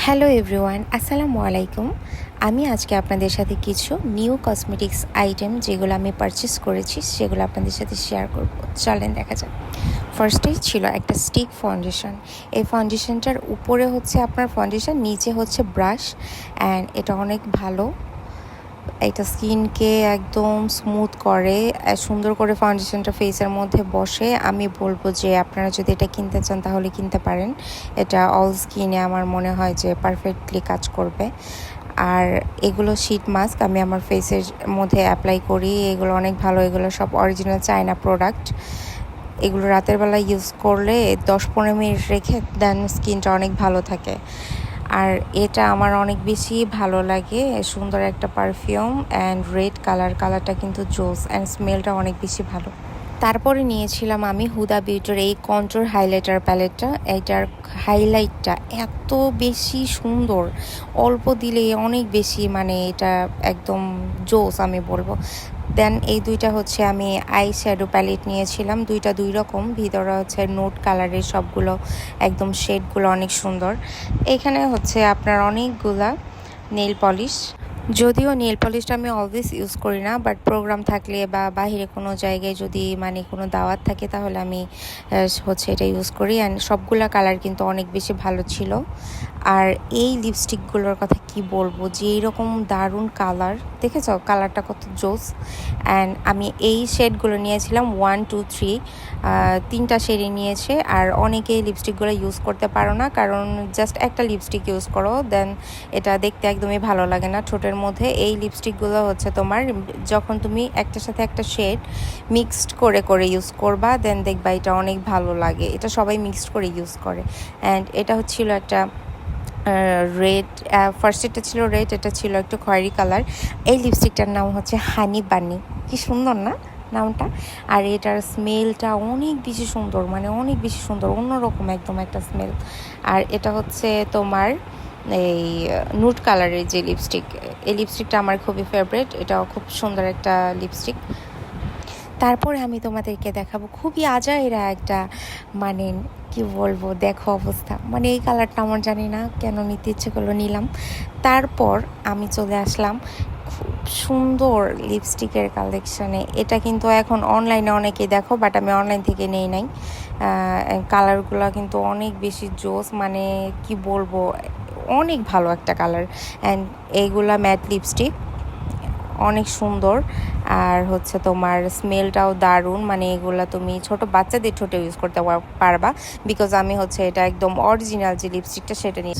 Hello everyone, আসসালামু আলাইকুম। আমি আজকে আপনাদের সাথে কিছু নিউ কসমেটিক্স আইটেম যেগুলো আমি পারচেস করেছি সেগুলো আপনাদের সাথে শেয়ার করব। চলেন দেখা যাক। ফার্স্টেই ছিল একটা স্টিক ফাউন্ডেশন। এই ফাউন্ডেশনটার উপরে হচ্ছে আপনার ফাউন্ডেশন, নিচে হচ্ছে ব্রাশ, অ্যান্ড এটা অনেক ভালো। এটা স্কিনকে একদম স্মুথ করে, সুন্দর করে ফাউন্ডেশনটা ফেসের মধ্যে বসে। আমি বলবো যে আপনারা যদি এটা কিনতে চান তাহলে কিনতে পারেন। এটা অল স্কিনে আমার মনে হয় যে পারফেক্টলি কাজ করবে। আর এগুলো শীট মাস্ক আমি আমার ফেসের মধ্যে অ্যাপ্লাই করি। এগুলো অনেক ভালো, এগুলো সব অরিজিনাল চায়না প্রোডাক্ট। এগুলো রাতের বেলা ইউজ করলে 10-15 মিনিট রেখে দেন স্কিনটা অনেক ভালো থাকে। আর এটা আমার অনেক বেশি ভালো লাগে, সুন্দর একটা পারফিউম অ্যান্ড রেড কালারটা কিন্তু জোস, অ্যান্ড স্মেলটা অনেক বেশি ভালো। তারপরে নিয়েছিলাম আমি হুদা বিউটির এই কন্ট্রোর হাইলাইটার প্যালেটটা। এইটার হাইলাইটটা এত বেশি সুন্দর, অল্প দিলে অনেক বেশি, মানে এটা একদম জোস আমি বলবো। দেন এই দুইটা হচ্ছে আমি আই শ্যাডো প্যালেট নিয়েছিলাম, দুইটা দুই রকম, ভিতরে হচ্ছে নোট কালারের, সবগুলো একদম শেডগুলো অনেক সুন্দর। এখানে হচ্ছে আপনার অনেকগুলা নেল পলিশ। যদিও নেল পলিশটা আমি অলওয়েজ ইউজ করি না, বাট প্রোগ্রাম থাকলে বা বাইরে কোনো জায়গায় যদি মানে কোনো দাওয়াত থাকে তাহলে আমি হচ্ছে এটা ইউজ করি। অ্যান্ড সবগুলা কালার কিন্তু অনেক বেশি ভালো ছিল। আর এই লিপস্টিকগুলোর কথা কি বলবো, যে এইরকম দারুণ কালার, দেখেছো কালারটা কত জোস। অ্যান্ড আমি এই শেডগুলো নিয়েছিলাম 1, 2, 3, তিনটা শেডই নিয়েছে। আর অনেকে এই লিপস্টিকগুলো ইউজ করতে পারো না, কারণ জাস্ট একটা লিপস্টিক ইউজ করো, দেন এটা দেখতে একদমই ভালো লাগে না ঠোঁটের মধ্যে। এই লিপস্টিকগুলো হচ্ছে তোমার যখন তুমি একটার সাথে একটা শেড মিক্সড করে ইউজ করবা, দেন দেখবা এটা অনেক ভালো লাগে। এটা সবাই মিক্সড করে ইউজ করে। অ্যান্ড এটা হচ্ছিল একটা রেড, ফার্স্ট এটা ছিল রেড, এটা ছিল একটু খয়েরি কালার। এই লিপস্টিকটার নাম হচ্ছে হানি বানি। কি সুন্দর না নামটা? আর এটার স্মেলটা অনেক বেশি সুন্দর, মানে অনেক বেশি সুন্দর, অন্যরকম একদম একটা স্মেল। আর এটা হচ্ছে তোমার এই নুট কালারের যে লিপস্টিক, এই লিপস্টিকটা আমার খুবই ফেভারিট। এটাও খুব সুন্দর একটা লিপস্টিক। তারপরে আমি তোমাদেরকে দেখাবো খুবই আজাইরা একটা, মানে কি বলবো, দেখো অবস্থা, মানে এই কালারটা আমার জানি না কেন নিতে ইচ্ছে করলো, নিলাম। তারপর আমি চলে আসলাম খুব সুন্দর লিপস্টিকের কালেকশানে। এটা কিন্তু এখন অনলাইনে অনেকে দেখো, বাট আমি অনলাইন থেকে নেই নাই। কালারগুলো কিন্তু অনেক বেশি জোস, মানে কি বলবো, অনেক ভালো একটা কালার। অ্যান্ড এইগুলা ম্যাট লিপস্টিক, অনেক সুন্দর। আর হচ্ছে তোমার স্মেলটাও দারুণ, মানে এগুলা তুমি ছোট বাচ্চাদের ঠোঁটে ইউজ করতে পারবা, বিকজ আমি হচ্ছে এটা একদম অরিজিনাল যে লিপস্টিকটা সেটা নিয়ে